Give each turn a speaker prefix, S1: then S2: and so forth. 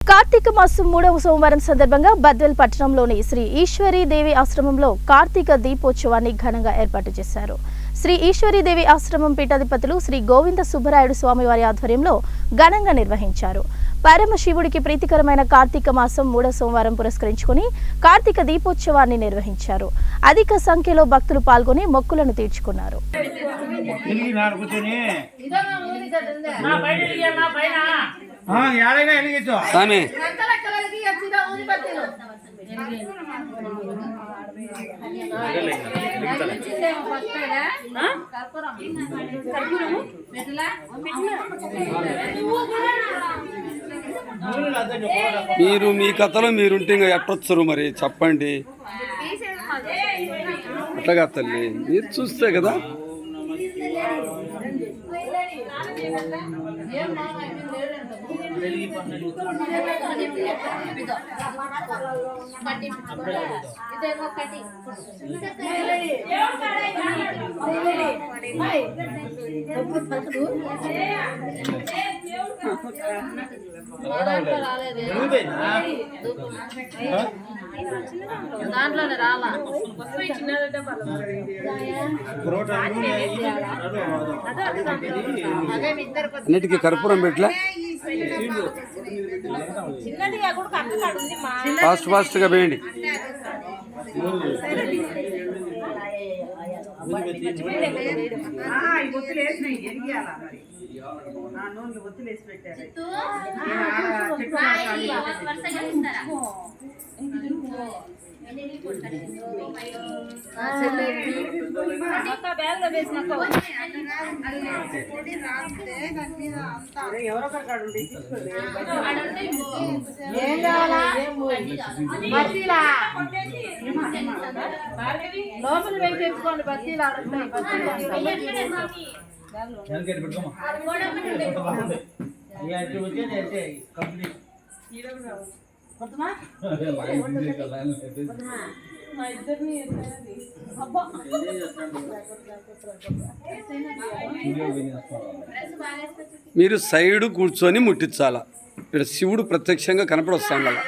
S1: కార్తీక మాసం 3వ సోమవారం సందర్భంగా బద్వేల్ పట్టణంలోని శ్రీ ఈశ్వరీ దేవి ఆశ్రమంలో కార్తీక దీపోత్సవాన్ని ఘనంగా ఏర్పాటు చేశారు. శ్రీ ఈశ్వరీ దేవి ఆశ్రమం పీఠాధిపతులు శ్రీ గోవింద సుబ్బరాయుడు స్వామివారి ఆధ్వర్యంలో ఘనంగా నిర్వహించారు. పరమశివుడికి ప్రీతికరమైన కార్తీక మాసం 3వ సోమవారం పురస్కరించుకుని కార్తీక దీపోత్సవాన్ని నిర్వహించారు. అధిక సంఖ్యలో భక్తులు పాల్గొని మొక్కులను తీర్చుకున్నారు.
S2: మీరు మీ కథలో మీరుంటే ఇంకా ఎట్టొచ్చరు మరి చెప్పండి. అట్లాగా తల్లి మీరు చూస్తే కదా.
S3: దాంట్లోనే రాలా
S2: అన్నిటికీ కర్పూరం పెట్లా ఫాస్ట్ గా వేయండి.
S3: లోపల వెళ్ళి తెచ్చుకోండి. బస్తీలు
S2: మీరు సైడ్ కూర్చొని ముట్టించాలా. ఇక్కడ శివుడు ప్రత్యక్షంగా కనపడొస్తాం కదా.